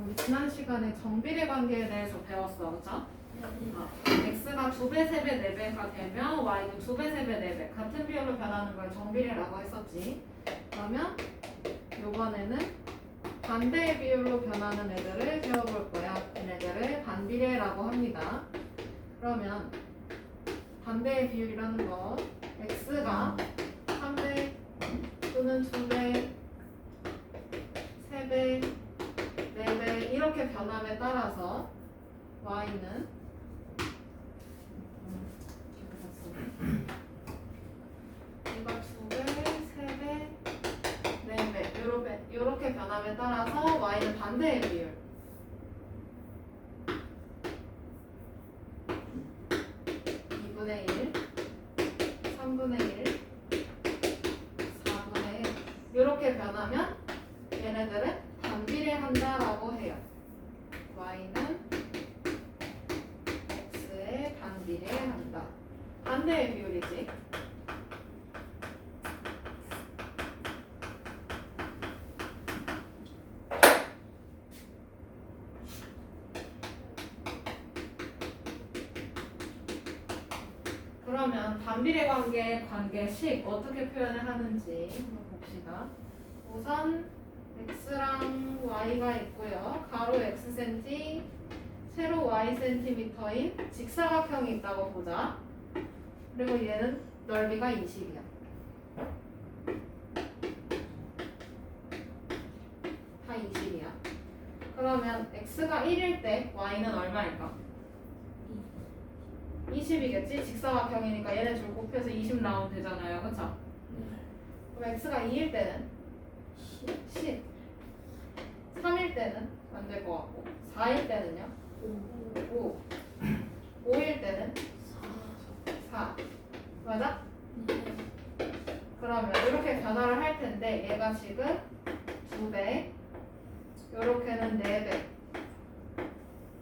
우리 지난 시간에 정비례 관계에 대해서 배웠어, 그쵸? x가 2배, 3배, 4배가 되면 y도 2배, 3배, 4배 같은 비율로 변하는 걸 정비례라고 했었지. 그러면 이번에는 반대의 비율로 변하는 애들을 배워볼 거야. 얘네들을 반비례라고 합니다. 그러면 반대의 비율이라는 건 x가 3배 또는 2배, 3배, 4배 이렇게 변함에 따라서 y는 이거 2배, 3배, 4배 이렇게 변함에 따라서 y는 반대의 비율 2분의 1, 3분의 1, 4분의 1 이렇게 변하면 얘네들은 반비례한다라고 해요. y는 x에 반비례한다. 반대의 비율이지. 그러면 반비례 관계식 어떻게 표현을 하는지 한번 봅시다. 우선 x랑 y가 있고요. 가로 xcm, 세로 ycm인 직사각형이 있다고 보자. 그리고 얘는 넓이가 20이야. 다 20이야. 그러면 x가 1일 때 y는 얼마일까? 20이겠지? 직사각형이니까 얘네 줄 곱해서 20 나오면 되잖아요. 그쵸? 그럼 x가 2일 때는 10. 3일 때는 안 될 것 같고 4일 때는요? 5. 5일 때는 4. 맞아? 그러면 이렇게 변화를 할 텐데 얘가 지금 2배, 요렇게는 4배,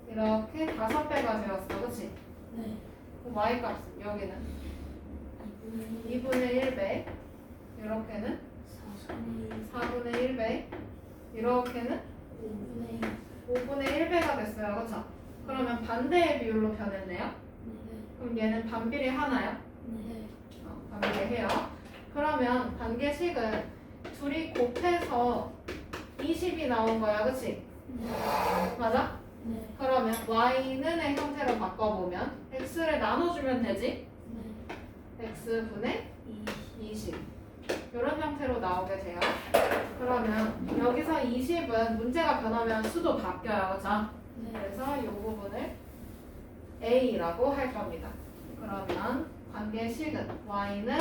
이렇게 5배가 되었어. 그치? 네. 그럼 y 값은 여기는 2분의 1배, 이렇게는 4분의 1배, 이렇게는 5분의 1배가 됐어요. 그쵸? 그러면 반대의 비율로 변했네요. 그럼 얘는 반비례 하나요? 반비례해요. 그러면 관계식은 둘이 곱해서 20이 나온 거야. 그치? 맞아? 그러면 y는의 형태로 바꿔보면 x를 나눠주면 되지? x분의 20 이런 형태로 나오게 돼요. 그러면 여기서 20은 문제가 변하면 수도 바뀌어요. 그쵸? 그래서 이 부분을 a라고 할 겁니다. 그러면 관계식은 y는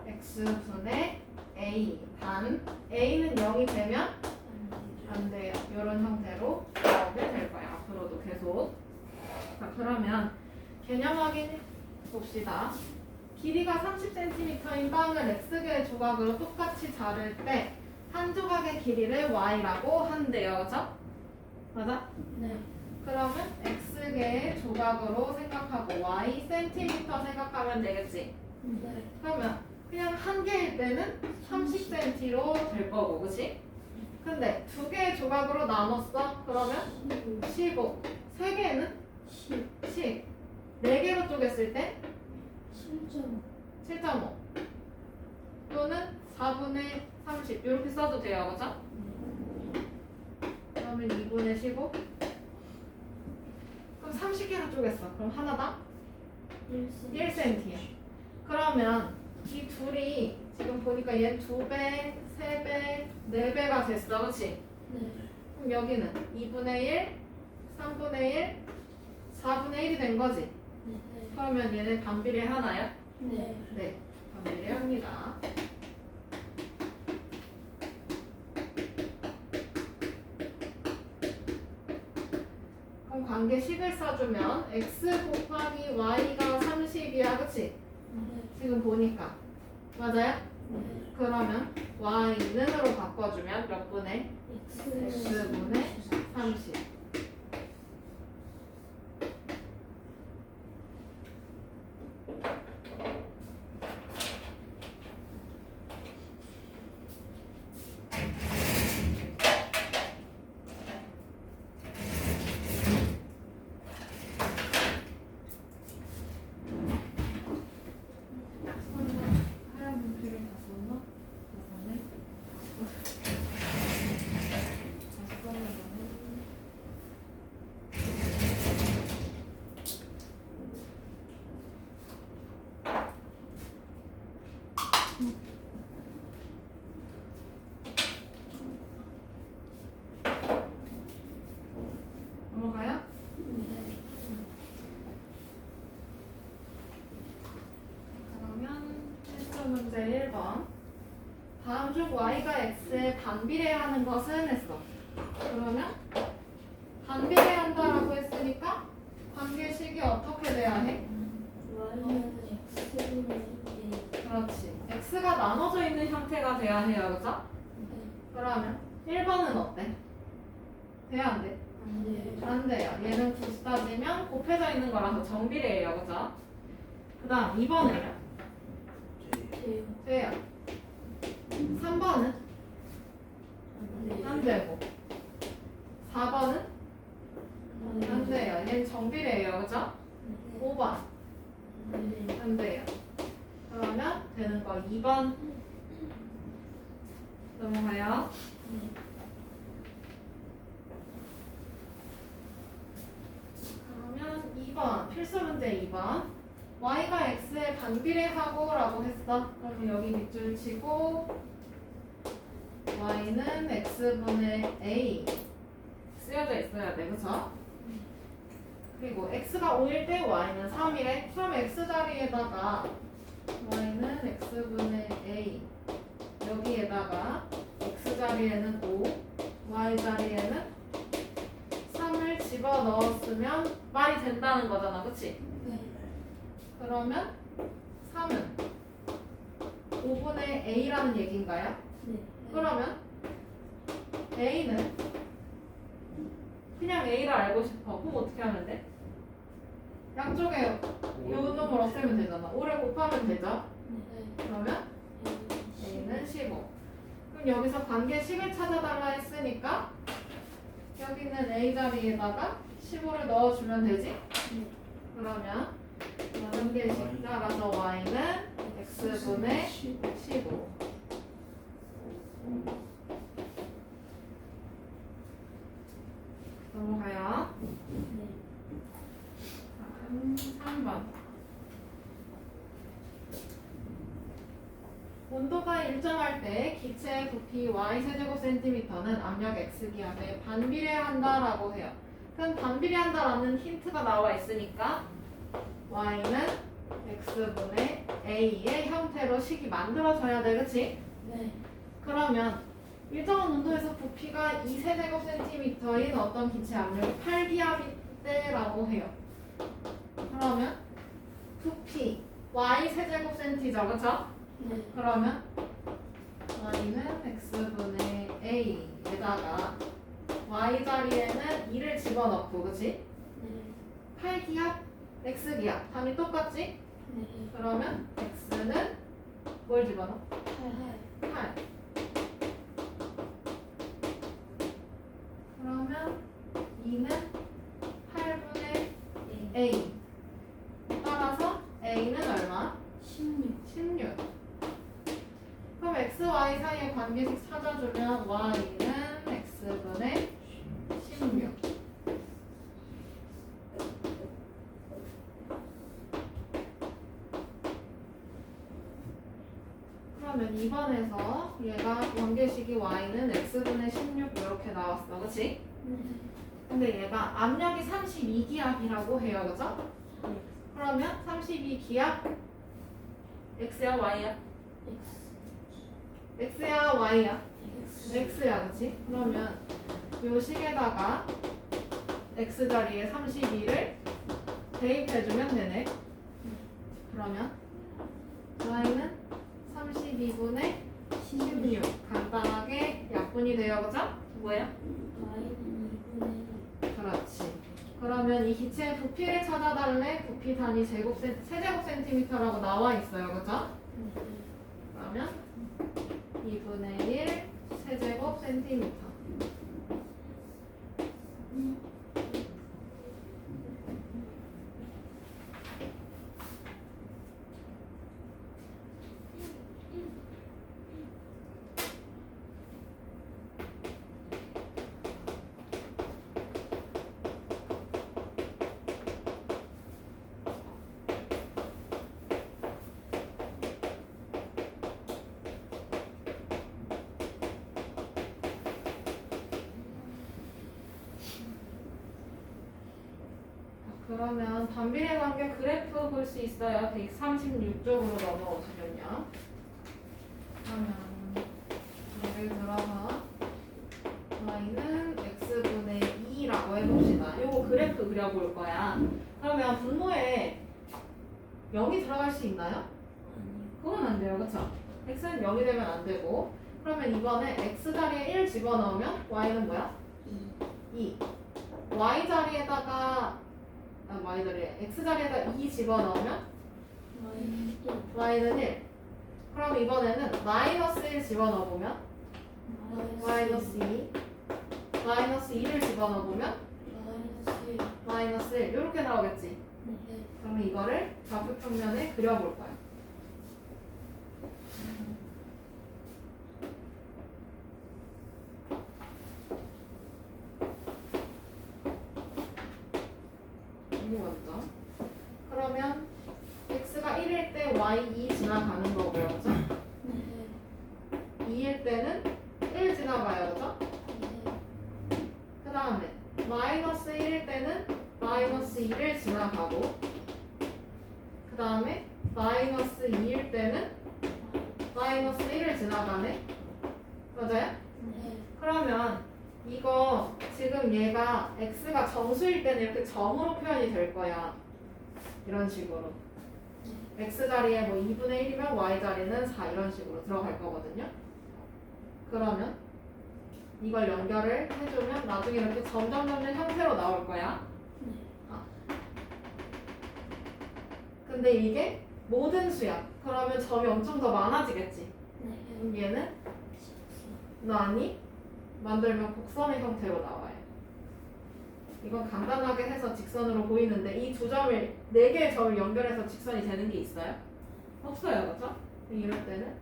x분의 a 단 a는 0이 되면 안 돼요. 이런 형태로 나오게 될 거예요. 앞으로도 계속. 자, 그러면 개념 확인 봅시다. 길이가 30cm인 빵을 x개의 조각으로 똑같이 자를 때 한 조각의 길이를 y라고 한대요. 그죠? 맞아? 그러면 x개의 조각으로 생각하고 y cm 생각하면 되겠지? 그러면 그냥 한 개일 때는 30cm로 될 거고, 그치? 근데 두 개의 조각으로 나눴어? 그러면 15. 세 개는 10. 네 개로 쪼갰을 때 7.5. 또는 4분의 30. 이렇게 써도 돼요. 그죠? 그러면 2분의 15. 그럼 30개로 쪼갰어. 그럼 하나당 1cm야. 그러면 이 둘이 지금 보니까 얘 2배, 3배, 4배가 됐어. 그치? 그럼 여기는 2분의 1, 3분의 1, 4분의 1이 된 거지? 그러면 얘네 반비례 하나요? 네, 반비례 합니다. 그럼 관계식을 써주면 x 곱하기 y가 30이야. 그치? 지금 보니까. 맞아요? 그러면 y는으로 바꿔주면 몇 분의? x분의 30. 1번 다음 중 y가 x에 반비례하는 것은 했어. 그러면 반비례한다라고 했으니까 관계식이 어떻게 돼야 해? y는 x분의 a. 그렇지. x가 나눠져 있는 형태가 돼야 해요. 그죠? 그러면 1번은 어때? 돼야 안 돼? 안 돼요. 안 돼요. 얘는 굳이 따지면 곱해져 있는 거라서 정비례예요. 그죠? 그 다음 2번은요? 돼요. 돼요. 3번은? 안 돼요. 안 되고 4번은? 안 안 돼요. 얘는 정비례예요. 그죠? 5번 돼요. 안 돼요. 그러면 되는 거 2번 넘어가요. 그러면 2번 필수 문제 2번 y가 x에 반비례하고 라고 했어. 그러면 여기 밑줄 치고 y는 x분의 a 쓰여져 있어야 돼. 그쵸? 그리고 x가 5일 때 y는 3이래. 그럼 x 자리에다가 y는 x분의 a 여기에다가 x 자리에는 5 y 자리에는 3을 집어넣었으면 말이 된다는 거잖아. 그치? 네. 그러면 3은 5분의 a라는 얘기인가요? 네. 그러면 a는 그냥 a를 알고 싶어. 그럼 어떻게 하면 돼? 양쪽에 요 놈을 없애면 되잖아. 5를 곱하면 되죠? 네. 그러면 a는 15. 그럼 여기서 관계식을 찾아달라 했으니까 여기는 a 자리에다가 15를 넣어주면 되지? 그러면 관계식 따라서 y는 x분의 15. 넘어가요. 네. 다음 3번. 온도가 일정할 때 기체의 부피 y 세제곱 센티미터는 압력 x 기압에 반비례한다라고 해요. 그럼 반비례한다라는 힌트가 나와 있으니까 y는 x분의 a의 형태로 식이 만들어져야 돼, 그치? 네. 그러면 일정한 온도에서 부피가 2세제곱 센티미터인 어떤 기체 압력이 8기압이때라고 해요. 그러면 부피 y 세제곱 센티죠, 그쵸? 네. 그러면 y는 x분의 a에다가 y 자리에는 2를 집어넣고, 그치? 네. 8기압, x기압 답이 똑같지? 네. 그러면 x는 뭘 집어넣어? 8. 8. 그러면 2는 8분의 a. 따라서 a는 얼마? 16. 16. 그럼 x, y 사이의 관계식 찾아주면 y는 x분의 16. 그러면 2번에서 얘가 관계식이 y는 x분의 16 이렇게 나왔어. 그치? 네. 근데 얘가 압력이 32기압이라고 해요. 그죠? 그러면 32기압 x야 y야? x야 y야? x야. 그치? 그러면 요 식에다가 x 자리에 32를 대입해주면 되네. 그러면 y는 32분의 16 간단하게 약분이 돼요. 그죠? 뭐예요? y는 2분의 그렇지. 그러면 이 기체의 부피를 찾아달래. 부피 단위 세제곱 센티미터라고 나와 있어요. 그죠? 그러면 2분의 1 세제곱 센티미터. 그러면 반비례 관계 그래프 볼 수 있어요. 136쪽으로 넘어오시면요. 자, y는 x분의 2라고 해봅시다. 요거 그래프 그려볼 거야. 그러면 분모에 0이 들어갈 수 있나요? 아니요. 그건 안 돼요. 그쵸? x는 0이 되면 안 되고. 그러면 이번에 x 자리에 1 집어넣으면 y는 뭐야? 2. y 자리에다가 y 자리에 x 자리에다 2 집어넣으면 y는 1. 그럼 이번에는 마이너스 1 집어넣어보면 마이너스 2. 마이너스 2를 집어넣어보면 마이너스 1. 이렇게 나오겠지? 그러면 이거를 좌표 평면에 그려볼 거야. 이거 먼저. 그러면 x가 1일 때 y 2 지나가는 거고요. 그죠? 2일 때는 1 지나가요. 그죠? 그 다음에 마이너스 1일 때는 마이너스 2를 지나가고 그 다음에 마이너스 2일 때는 마이너스 1을 지나가네. 맞아요? 그러면 이거 지금 얘가 x가 정수일 때는 이렇게 점으로 표현이 될 거야. 이런 식으로. x 자리에 뭐 2분의 1이면 y 자리는 4 이런 식으로 들어갈 거거든요. 그러면 이걸 연결을 해주면 나중에 이렇게 점점 형태로 나올 거야. 근데 이게 모든 수야. 그러면 점이 엄청 더 많아지겠지. 그럼 얘는 아니 만들면 곡선의 형태로 나와요. 이건 간단하게 해서 직선으로 보이는데 이 두 점을 네 개의 점을 연결해서 직선이 되는 게 있어요? 없어요, 그렇죠? 이럴 때는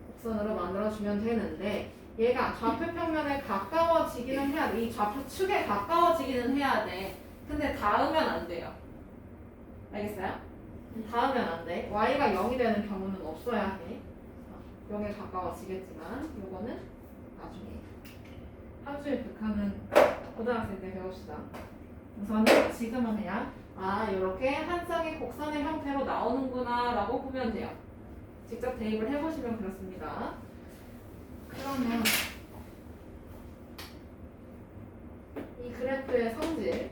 곡선으로 만들어주면 되는데 얘가 좌표 평면에 가까워지기는 해야 돼. 이 좌표 축에 가까워지기는 해야 돼. 근데 닿으면 안 돼요. 알겠어요? 닿으면 안 돼. y가 0이 되는 경우는 없어야 해. 0에 가까워지겠지만 요거는 나중에 함수의 극한은 고등학생 때 배웁시다. 우선은 지금은 그냥 이렇게 한 쌍의 곡선의 형태로 나오는구나 라고 보면 돼요. 직접 대입을 해보시면 그렇습니다. 그러면 이 그래프의 성질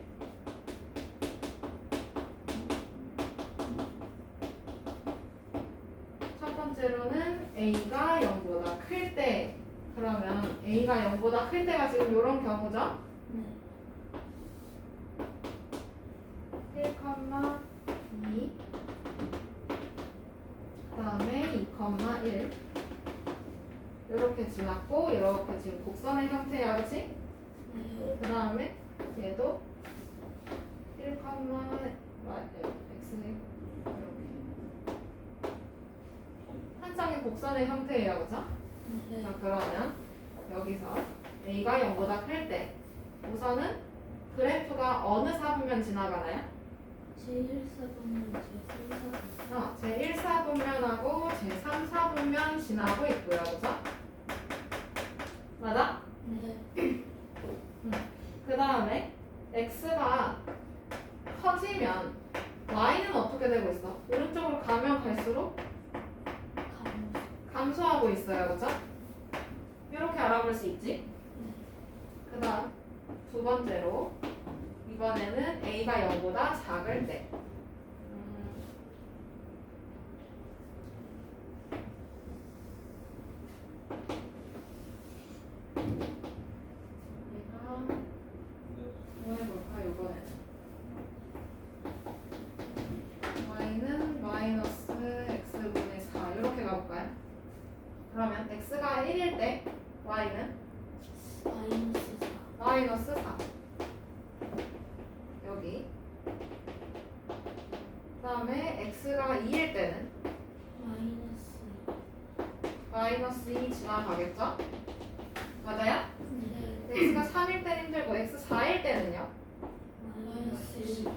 첫 번째로는 a가 0보다 클 때 그러면 a가 0보다 클 때가 지금 이런 경우죠? 1,2 그 다음에 2,1 이렇게 지났고 이렇게 지금 곡선의 형태야, 그치? 그 다음에 얘도 1, x는 이렇게 한 쌍의 곡선의 형태예요, 그죠? 자, 그러면 여기서 a가 0보다 클 때 우선은 그래프가 어느 사분면 지나가나요? 제1사분면 제3사분면 제1사분면하고 제3사분면 지나고 있고요, 그죠? 맞아? 그 다음에 x가 커지면 y는 어떻게 되고 있어? 오른쪽으로 가면 갈수록 감소하고 있어요, 그죠? 이렇게 알아볼 수 있지? 그 다음 두 번째로 이번에는 a가 0보다 작을 때 얘가 뭐 해볼까 이번에는 y는 마이너스 x분의 4 이렇게 가볼까요? 그러면 x가 1일 때 y는 마이너스 4 여기 그 다음에 x가 2일 때는 마이너스 2 지나가겠죠? 맞아요? x가 3일 때는 힘들고 x 4일 때는요?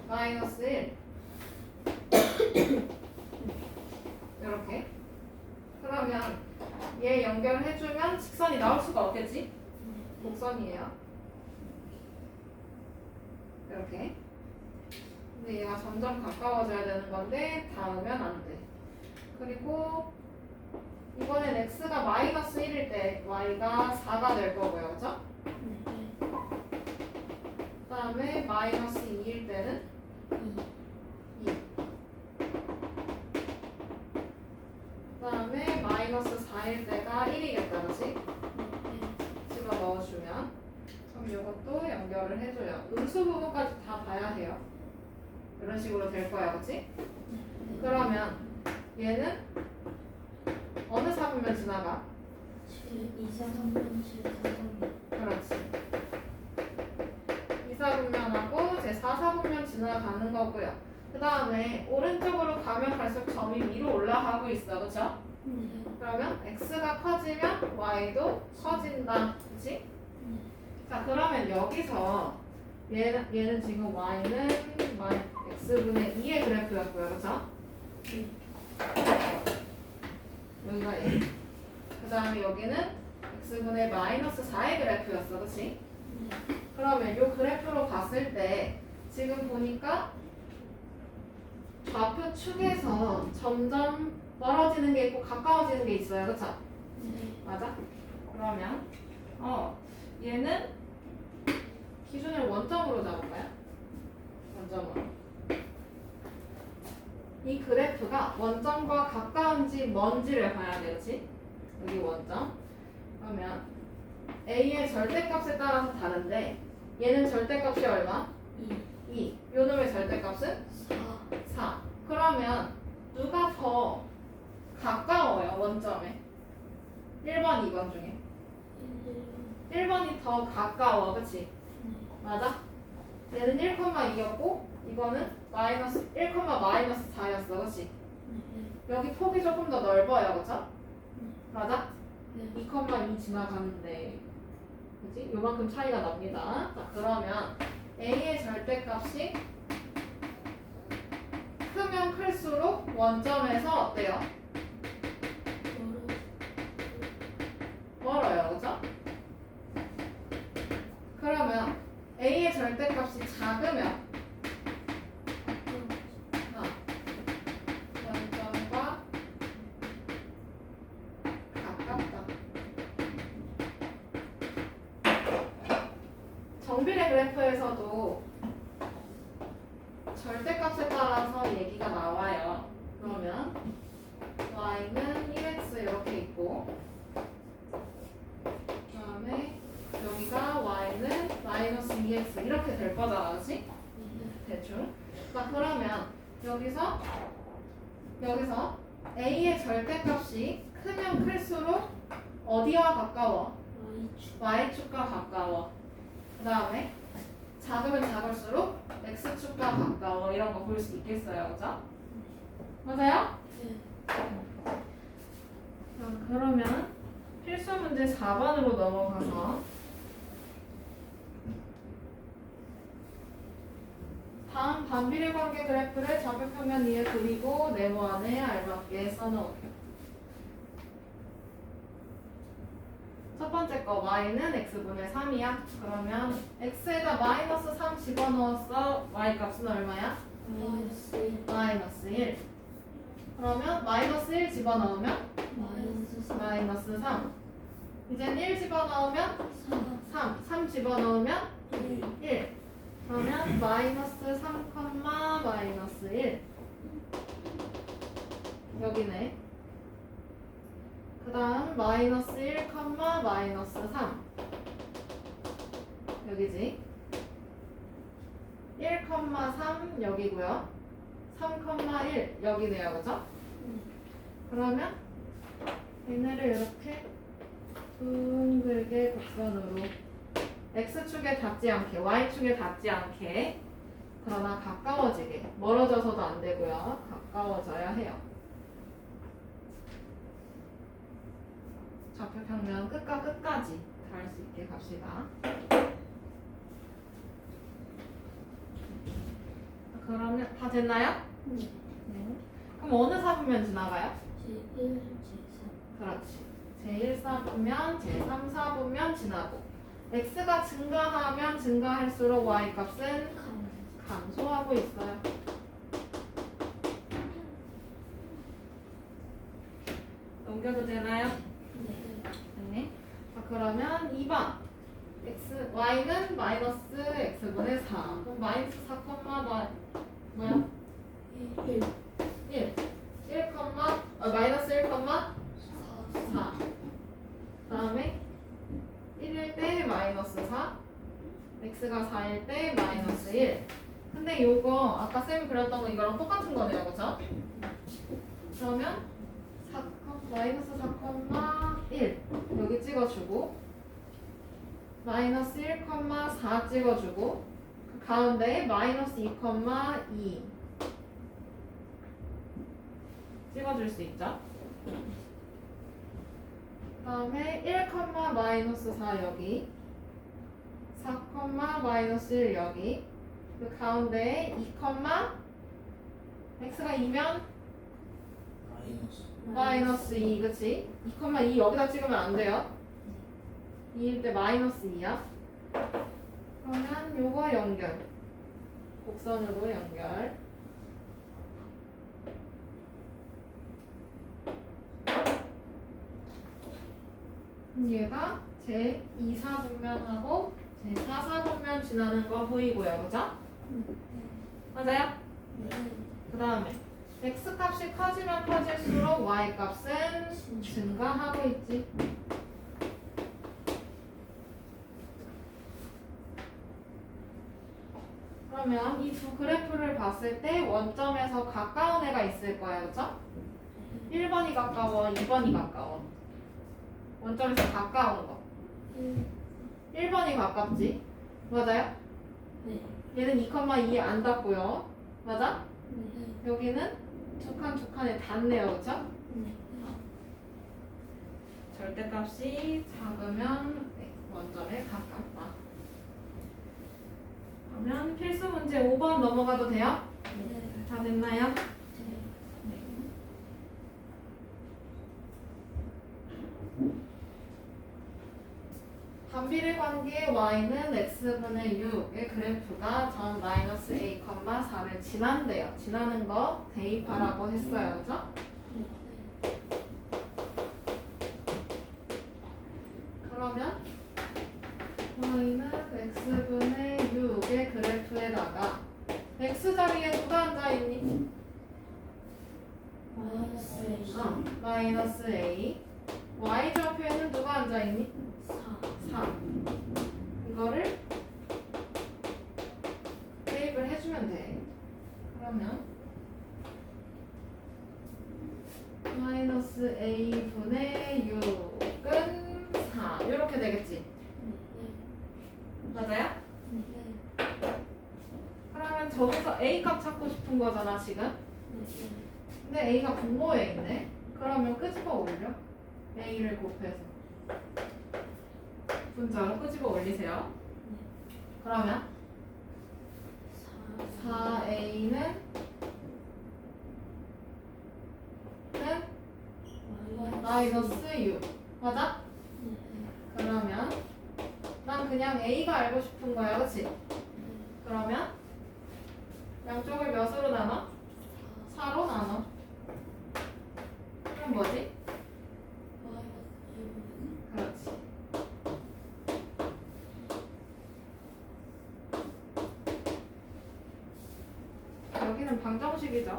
마이너스 1 이렇게 그러면 얘 연결해주면 직선이 나올 수가 없겠지? 곡선이에요 이렇게 근데 얘가 점점 가까워져야 되는 건데 닿으면 안 돼. 그리고 이번엔 x가 마이너스 1일 때 y가 4가 될 거고요. 그죠? 네. 그 다음에 마이너스 2일 때는 2. 그 다음에 마이너스 4일 때가 1이겠다. 그치? 네. 집어 넣어주면. 그럼 이것도 연결을 해줘요. 음수 부분까지 다 봐야 해요. 이런 식으로 될 거야. 그치? 그러면 얘는 어느 사분면 지나가? 7, 2, 4, 3번, 7, 4, 3번. 그렇지. 2사분면하고 제 4사분면 지나가는 거고요. 그 다음에 오른쪽으로 가면 갈수록 점이 위로 올라가고 있어. 그쵸? 네. 그러면 x가 커지면 y도 커진다. 그치? 자, 그러면 여기서 얘는 지금 y는 x분의 2의 그래프였고요. 그쵸? 네. 여기가 A. 그 다음에 여기는 x분의 마이너스 4의 그래프였어. 그치? 네. 그러면 이 그래프로 봤을 때 지금 보니까 좌표 축에서 점점 멀어지는 게 있고 가까워지는 게 있어요. 그쵸? 네. 맞아? 그러면 얘는 기준을 원점으로 잡을까요? 원점으로. 이 그래프가 원점과 가까운지 먼지를 봐야 돼요. 그치? 여기 원점. 그러면 A의 절대값에 따라서 다른데 얘는 절대값이 얼마? 2, 2. 요 놈의 절대값은 4, 4. 그러면 누가 더 가까워요? 원점에. 1번, 2번 중에. 1, 1번이 더 가까워. 그치? 네. 맞아? 얘는 1,2였고 이거는 마이너스 1, 마이너스 4였어. 그치? 네. 여기 폭이 조금 더 넓어요. 그쵸? 네. 맞아? 네. 2,2 지나가는데 그치? 요만큼 차이가 납니다. 자, 그러면 A의 절대값이 크면 클수록 원점에서 어때요? 멀어요. 그죠? 그러면 A의 절대값이 작으면 원점과 가깝다. 정비례 그래프에서도 절대값에 따라서 얘기가 나와요. 그러면 y는 1x 이렇게 있고 그 다음에 여기가 y는 마이너스 2x 이렇게 될 거잖아. 그치? 대충. 자, 그러면 여기서 a의 절대값이 크면 클수록 어디와 가까워? y축과 가까워. 그 다음에 작으면 작을수록 x축과 가까워. 이런 거 볼 수 있겠어요. 그죠? 맞아요? 자, 그러면 필수 문제 4번으로 넘어가서 다음 반비례 관계 그래프를 좌표평면 위에 그리고 네모 안에 알맞게 써놓을게요. 첫 번째 거 y는 x분의 3이야. 그러면 x에다 마이너스 3 집어넣었어. y 값은 얼마야? 마이너스 1. 그러면 마이너스 1 집어넣으면 마이너스 3. 이젠 1 집어넣으면 3 집어넣으면 1. 그러면 마이너스 3, 마이너스 1. 여기네. 그 다음 마이너스 1, 마이너스 3. 여기지. 1, 3 여기고요. 3, 1 여기네요. 그죠? 그러면 얘네를 이렇게 둥글게 곡선으로 x축에 닿지 않게 y축에 닿지 않게 그러나 가까워지게 멀어져서도 안 되고요. 가까워져야 해요. 좌표평면 끝과 끝까지 닿을 수 있게 갑시다. 그러면 다 됐나요? 네. 그럼 어느 사분면 지나가요? 제1, 제3. 그렇지. 제1사분면, 제3사분면 지나고 x가 증가하면 증가할수록 y값은 감소하고 있어요. 넘겨도 되나요? 네. 네. 자, 그러면 2번. y는 마이너스 x분의 4. 그럼 마이너스 4, 뭐야? 1. 1. 마이너스 1, 4. 4. 다음에 1일 때 마이너스 4. x가 4일 때 마이너스 1. 근데 요거 아까 쌤이 그렸던 거 이거랑 똑같은 거네요. 그죠? 그러면 마이너스 4,1 여기 찍어주고 마이너스 1,4 찍어주고 그 가운데에 마이너스 2,2 찍어줄 수 있죠? 그 다음에 1, 마이너스 4 여기 4, 마이너스 1 여기 그 가운데에 2, x가 2면 마이너스 2 그치? 2,2 여기다 찍으면 안 돼요 2일 때 마이너스 2야 그러면 요거 연결 곡선으로 연결 얘가 제 2사분면하고 제 4사분면 지나는 거 보이고요 그죠? 맞아요? 네. 그 다음에 x값이 커지면 커질수록 y값은 증가하고 있지 그러면 이 두 그래프를 봤을 때 원점에서 가까운 애가 있을 거예요 그죠? 1번이 가까워 2번이 가까워 원점에서 가까운 거 1번이 가깝지 맞아요? 네. 얘는 2,2에 안 닿고요 맞아? 네. 여기는 두 칸에 닿네요 그쵸? 네. 절대값이 작으면 원점에 가깝다 그러면 필수 문제 5번 넘어가도 돼요? 네. 다 됐나요? 네. 반비례 관계의 y는 x분의 6의 그래프가 전 마이너스 a, 4를 지난대요. 지나는 거 대입하라고 했어요. 그죠? 그러면 y는 x분의 6의 그래프에다가 x자리에 누가 앉아있니? 마이너스 a y좌표에는 누가 앉아있니? 4 이거를 대입을 해주면 돼 그러면 마이너스 a분의 6은 4 이렇게 되겠지 맞아요? 그러면 저기서 a 값 찾고 싶은 거잖아 지금 근데 a가 분모에 있네 그러면 끄집어 올려 a를 곱해서 분자로 끄집어 올리세요 그러면 4a는 마이너스 6 맞아? 그러면 난 그냥 a가 알고 싶은 거야 그치? 그러면 양쪽을 몇으로 나눠? 4로 나눠 그럼 뭐지? 그렇지 여기는 방정식이죠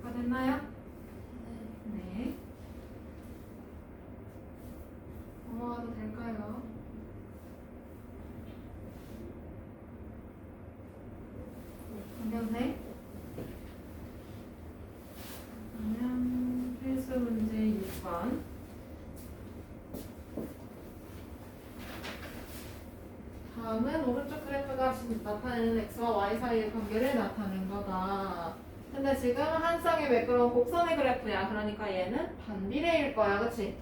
다 됐나요? 네 넘어가도 될까요? 안녕하세요 그러면 필수 문제 6번 다음은 오른쪽 그래프가 지금 나타내는 x와 y 사이의 관계를 나타낸 거다 근데 지금 한 쌍의 매끄러운 곡선의 그래프야 그러니까 얘는 반비례일 거야 그치?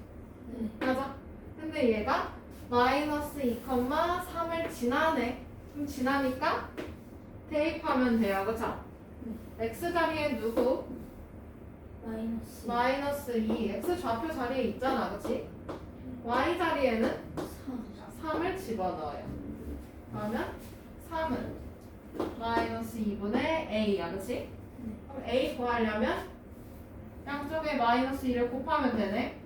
맞아 근데 얘가 마이너스 2,3을 지나네 그럼 지나니까 대입하면 돼요 그쵸? x자리에 누구? 마이너스 2 x 좌표 자리에 있잖아 그치? y 자리에는 3을 집어넣어요 그러면 3은 마이너스 2분의 a야 그치? 그럼 그럼 A 구하려면 양쪽에 마이너스 1을 곱하면 되네.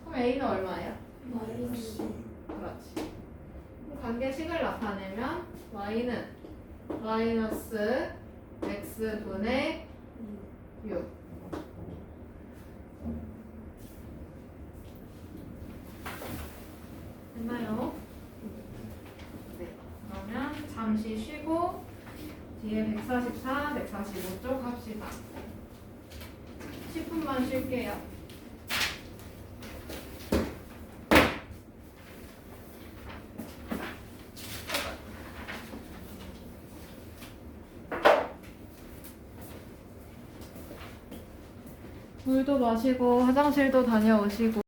그럼 A는 얼마예요? 마이너스 그렇지. 그럼 관계식을 나타내면 Y는 마이너스 X분의 6. 됐나요? 네. 그러면 잠시 쉬고 뒤에 144, 145쪽 합시다. 10분만 쉴게요. 물도 마시고 화장실도 다녀오시고